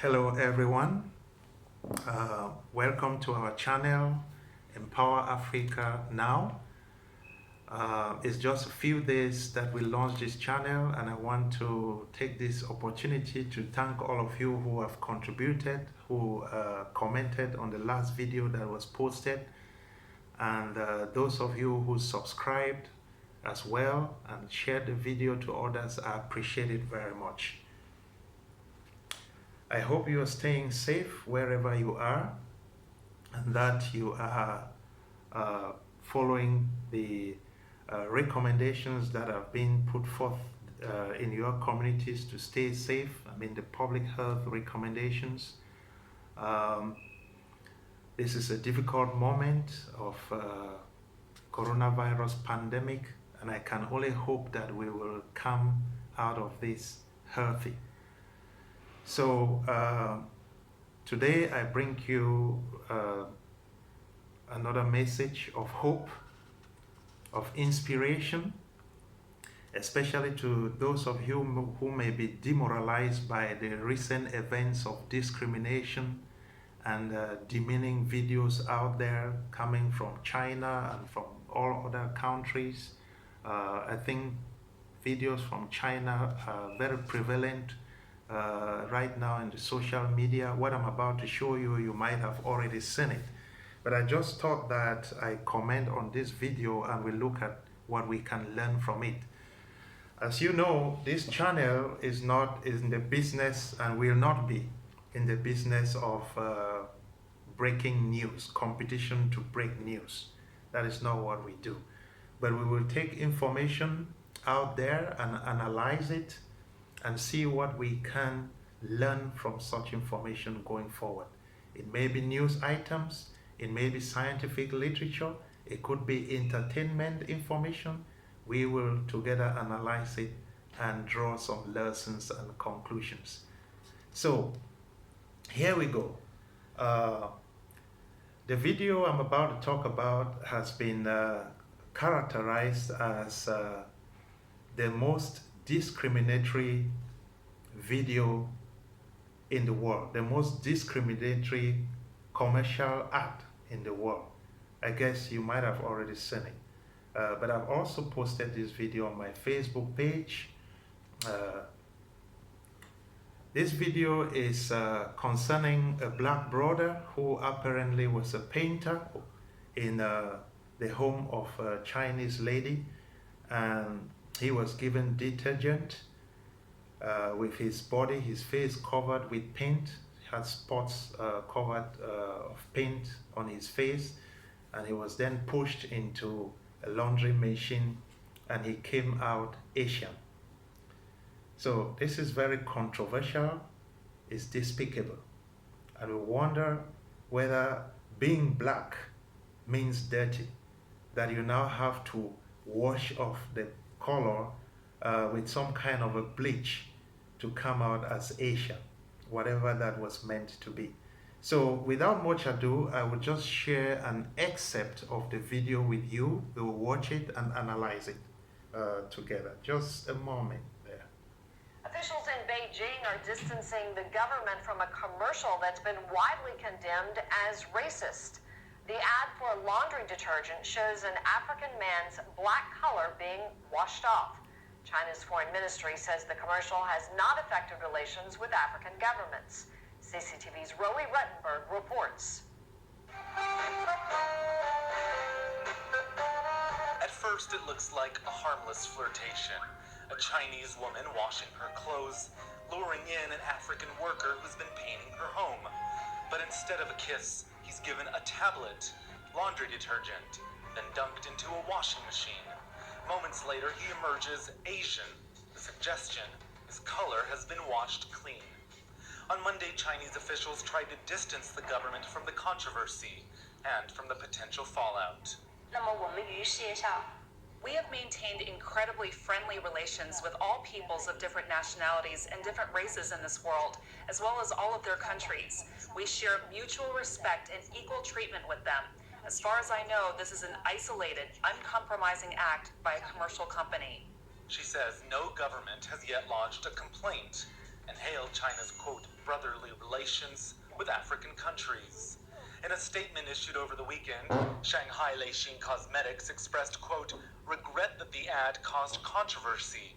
Hello everyone, welcome to our channel Empower Africa Now. It's just a few days that we launched this channel, and I want to take this opportunity to thank all of you who have contributed, who commented on the last video that was posted, and those of you who subscribed as well and shared the video to others. I appreciate it very much. I hope you are staying safe wherever you are, and that you are following the recommendations that have been put forth in your communities to stay safe. I mean, the public health recommendations. This is a difficult moment of coronavirus pandemic, and I can only hope that we will come out of this healthy. So today I bring you another message of hope, of inspiration, especially to those of you who may be demoralized by the recent events of discrimination and demeaning videos out there coming from China and from all other countries. I think videos from China are very prevalent right now in the social media. What I'm about to show you, you might have already seen it. But I just thought that I comment on this video and we look at what we can learn from it. As you know, this channel is not in the business and will not be in the business of breaking news, competition to break news. That is not what we do. But we will take information out there and analyze it and see what we can learn from such information going forward. It may be news items, it may be scientific literature, it could be entertainment information. We will together analyze it and draw some lessons and conclusions. So here we go. The video I'm about to talk about has been characterized as the most discriminatory video in the world, the most discriminatory commercial act in the world. I guess you might have already seen it. But I've also posted this video on my Facebook page. This video is concerning a black brother who apparently was a painter in the home of a Chinese lady, and he was given detergent with his body, his face covered with paint. He had spots covered of paint on his face, and he was then pushed into a laundry machine and he came out Asian. So this is very controversial, it's despicable, and we wonder whether being black means dirty, that you now have to wash off the color with some kind of a bleach to come out as Asian, whatever that was meant to be. So without much ado, I will just share an excerpt of the video with you. We will watch it and analyze it together. Just a moment there. Officials in Beijing are distancing the government from a commercial that's been widely condemned as racist. The ad for a laundry detergent shows an African man's black color being washed off. China's foreign ministry says the commercial has not affected relations with African governments. CCTV's Rowie Ruttenberg reports. At first, it looks like a harmless flirtation. A Chinese woman washing her clothes, luring in an African worker who's been painting her home. But instead of a kiss, he's given a tablet, laundry detergent, then dunked into a washing machine. Moments later, he emerges Asian. The suggestion, his color has been washed clean. On Monday, Chinese officials tried to distance the government from the controversy and from the potential fallout. We have maintained incredibly friendly relations with all peoples of different nationalities and different races in this world, as well as all of their countries. We share mutual respect and equal treatment with them. As far as I know, this is an isolated, uncompromising act by a commercial company. She says no government has yet lodged a complaint, and hailed China's, quote, brotherly relations with African countries. In a statement issued over the weekend, Shanghai Leixin Cosmetics expressed, quote, regret that the ad caused controversy,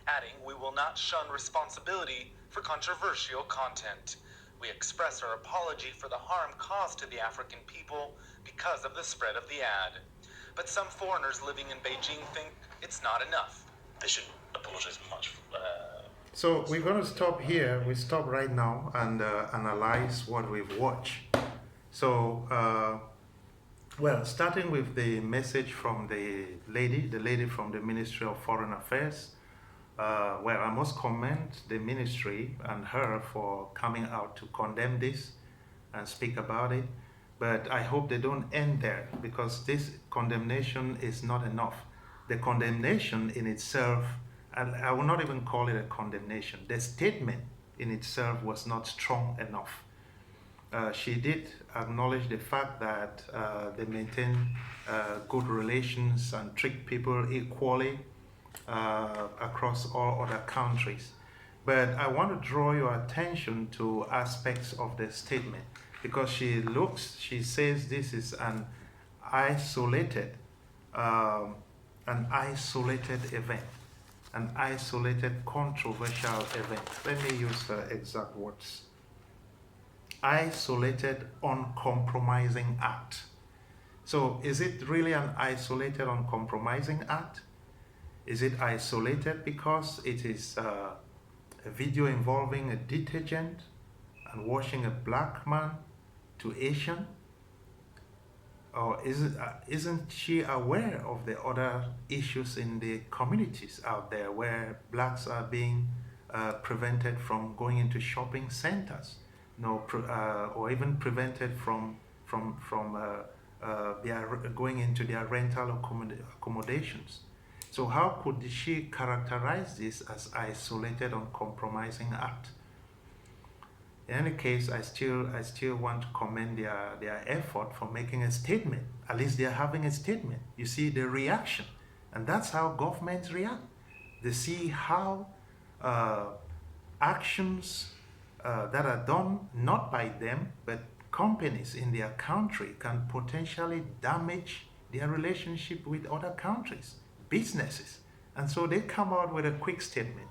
adding, we will not shun responsibility for controversial content. We express our apology for the harm caused to the African people because of the spread of the ad. But some foreigners living in Beijing think it's not enough. They should apologize much. So we're going to stop here. We stop right now and analyze what we've watched. So, well, starting with the message from the lady from the Ministry of Foreign Affairs. Well, I must commend the ministry and her for coming out to condemn this and speak about it. But I hope they don't end there, because this condemnation is not enough. The condemnation in itself, and I will not even call it a condemnation, the statement in itself was not strong enough. She did acknowledge the fact that they maintain good relations and treat people equally across all other countries. But I want to draw your attention to aspects of the statement, because she says this is an isolated event, an isolated controversial event. Let me use her exact words. Isolated, uncompromising act. So is it really an isolated, uncompromising act? Is it isolated because it is a video involving a detergent and washing a black man to Asian? Or isn't she aware of the other issues in the communities out there where blacks are being prevented from going into shopping centers? Or even prevented from going into their rental accommodations. So how could she characterize this as isolated, uncompromising act? In any case, I still want to commend their effort for making a statement. At least they're having a statement. You see the reaction, and that's how governments react. They see how actions that are done not by them, but companies in their country can potentially damage their relationship with other countries, businesses. And so they come out with a quick statement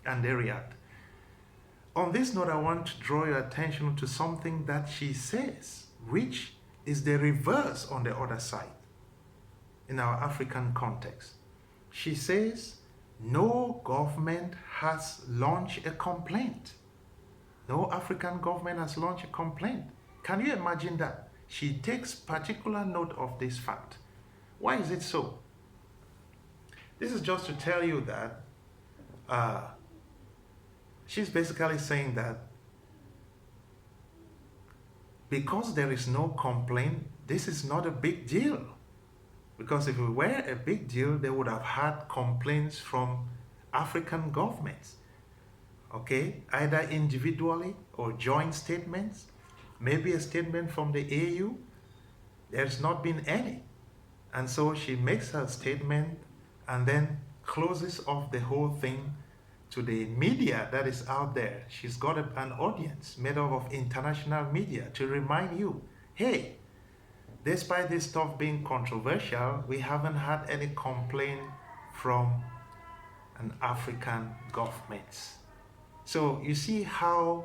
and they react. On this note, I want to draw your attention to something that she says, which is the reverse on the other side in our African context. She says, no government has launched a complaint. No African government has launched a complaint. Can you imagine that? She takes particular note of this fact. Why is it so? This is just to tell you that she's basically saying that because there is no complaint, this is not a big deal. Because if it were a big deal, they would have had complaints from African governments. Okay, either individually or joint statements, maybe a statement from the AU. There's not been any. And so she makes her statement and then closes off the whole thing to the media that is out there. She's got an audience made up of international media to remind you, hey, despite this stuff being controversial, we haven't had any complaint from an African government. So you see how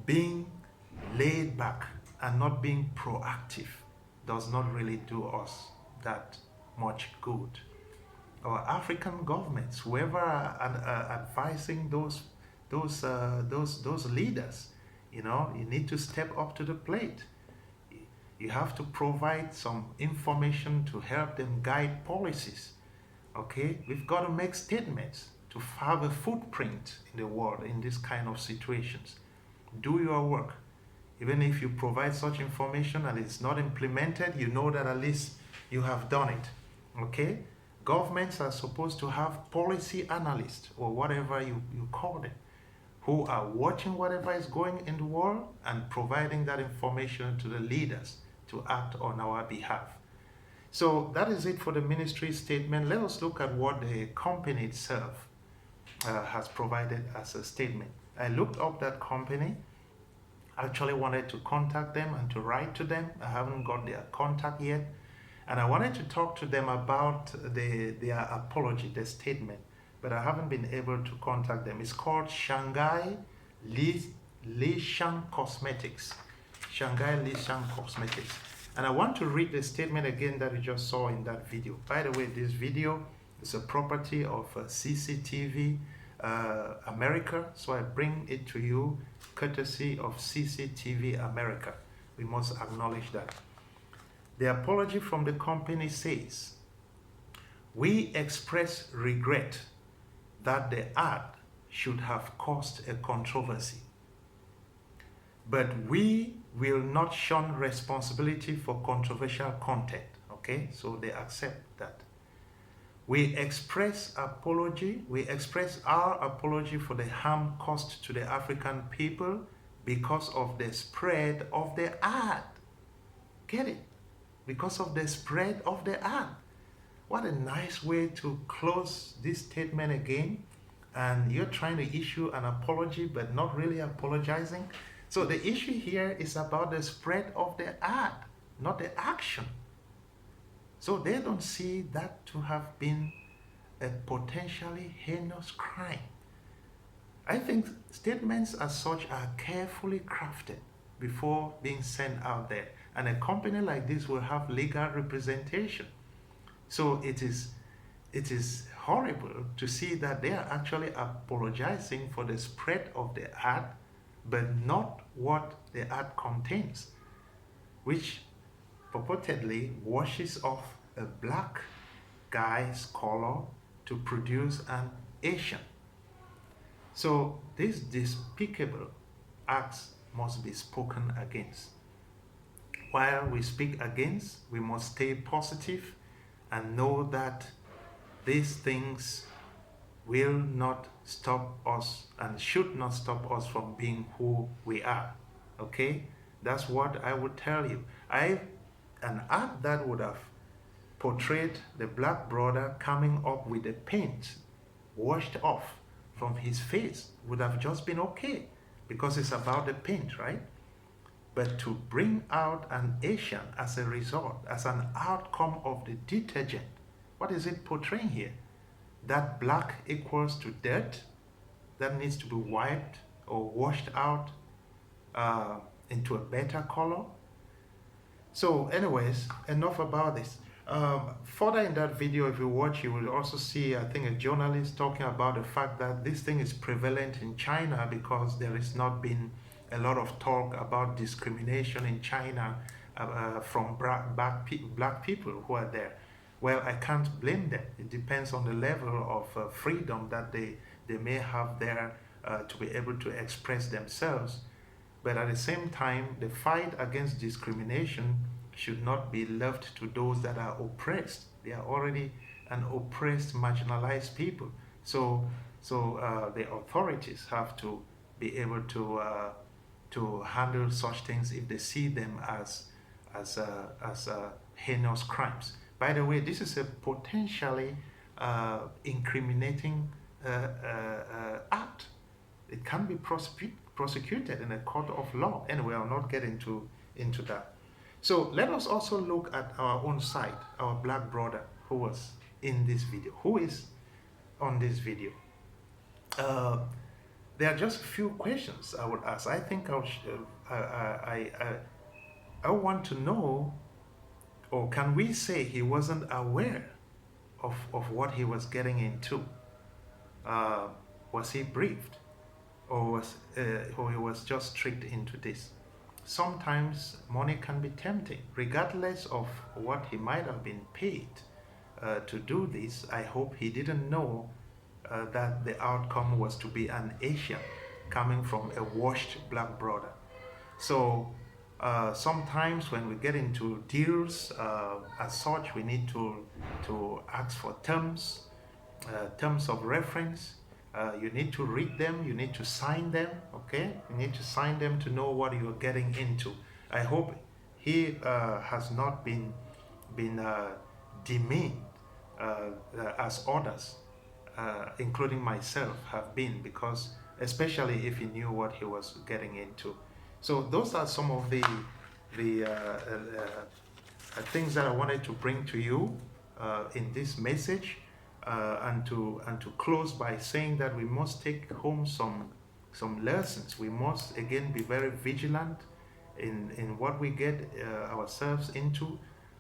being laid back and not being proactive does not really do us that much good. Our African governments, whoever are advising those leaders, you need to step up to the plate. You have to provide some information to help them guide policies. Okay, we've got to make statements to have a footprint in the world in this kind of situations. Do your work. Even if you provide such information and it's not implemented, you know that at least you have done it. Okay? Governments are supposed to have policy analysts or whatever you call them, who are watching whatever is going in the world and providing that information to the leaders to act on our behalf. So that is it for the ministry statement. Let us look at what the company itself has provided as a statement. I looked up that company. I actually wanted to contact them and to write to them. I haven't got their contact yet. And I wanted to talk to them about their apology, their statement, but I haven't been able to contact them. It's called Shanghai Lishan Cosmetics. Shanghai Lishan Cosmetics. And I want to read the statement again that you just saw in that video. By the way, this video is a property of CCTV America, so I bring it to you courtesy of CCTV America. We must acknowledge that. The apology from the company says, "We express regret that the ad should have caused a controversy, but we will not shun responsibility for controversial content." Okay, so they accept that. We express our apology for the harm caused to the African people because of the spread of the ad. Get it? Because of the spread of the ad. What a nice way to close this statement again. And you're trying to issue an apology, but not really apologizing. So the issue here is about the spread of the ad, not the action. So they don't see that to have been a potentially heinous crime. I think statements as such are carefully crafted before being sent out there. And a company like this will have legal representation. So it is horrible to see that they are actually apologizing for the spread of the ad, but not what the ad contains, which purportedly washes off a black guy's color to produce an Asian. So these despicable acts must be spoken against. While we speak against, we must stay positive and know that these things will not stop us and should not stop us from being who we are. Okay? That's what I would tell you. An ad that would have portrayed the black brother coming up with the paint washed off from his face would have just been okay, because it's about the paint, right? But to bring out an Asian as a result, as an outcome of the detergent, what is it portraying here? That black equals to dirt that needs to be wiped or washed out into a better color. So anyways, enough about this. Further in that video, if you watch, you will also see, I think, a journalist talking about the fact that this thing is prevalent in China because there has not been a lot of talk about discrimination in China from black people who are there. Well, I can't blame them. It depends on the level of freedom that they may have there to be able to express themselves. But at the same time, the fight against discrimination should not be left to those that are oppressed. They are already an oppressed, marginalized people. So the authorities have to be able to handle such things if they see them as heinous crimes. By the way, this is a potentially incriminating act. It can be prosecuted in a court of law. Anyway, I'll not get into that. So let us also look at our own side, our black brother who was in this video, who is on this video. There are just a few questions I would ask. I think I want to know, or can we say he wasn't aware of what he was getting into? Was he briefed, or he was just tricked into this? Sometimes money can be tempting, regardless of what he might have been paid to do this. I hope he didn't know that the outcome was to be an Asian coming from a washed black brother. So sometimes when we get into deals as such, we need to ask for terms of reference. You need to read them, you need to sign them, okay? You need to sign them to know what you're getting into. I hope he has not been demeaned as others, including myself, have been, because especially if he knew what he was getting into. So those are some of the things that I wanted to bring to you in this message, and to close by saying that we must take home some lessons. We must again be very vigilant in what we get ourselves into.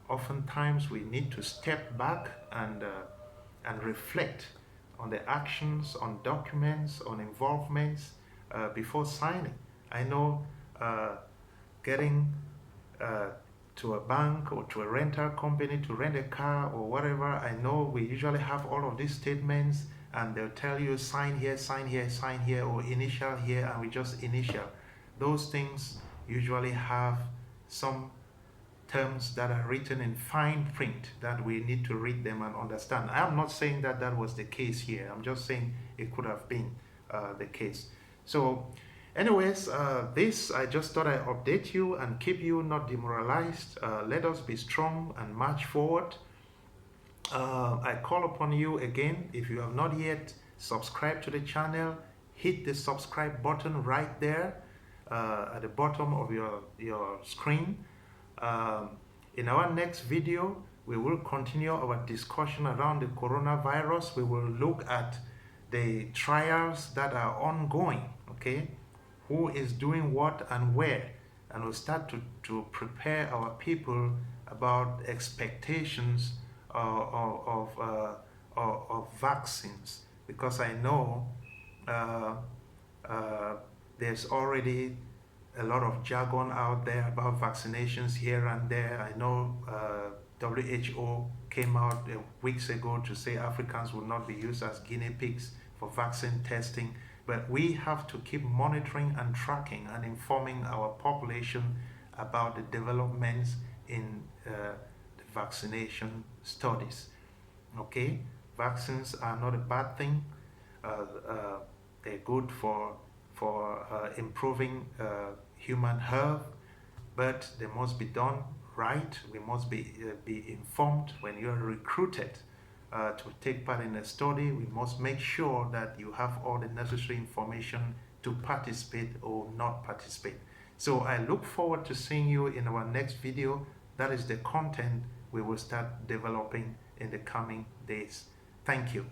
Oftentimes we need to step back and reflect on the actions, on documents, on involvements before signing. I know getting to a bank or to a rental company to rent a car or whatever, I know we usually have all of these statements, and they'll tell you sign here, sign here, sign here, or initial here, and we just initial. Those things usually have some terms that are written in fine print that we need to read them and understand. I'm not saying that that was the case here. I'm just saying it could have been the case. So anyways, this, I just thought I'd update you and keep you not demoralized. Let us be strong and march forward. I call upon you again, if you have not yet subscribed to the channel, hit the subscribe button right there at the bottom of your screen. In our next video, we will continue our discussion around the coronavirus. We will look at the trials that are ongoing, okay? Who is doing what and where, and we'll start to prepare our people about expectations of vaccines, because I know there's already a lot of jargon out there about vaccinations here and there. I know WHO came out weeks ago to say Africans will not be used as guinea pigs for vaccine testing, but we have to keep monitoring and tracking and informing our population about the developments in the vaccination studies. Okay, vaccines are not a bad thing. They're good for improving human health, but they must be done right. We must be informed. When you're recruited to take part in a study, we must make sure that you have all the necessary information to participate or not participate. So I look forward to seeing you in our next video. That is the content we will start developing in the coming days. Thank you.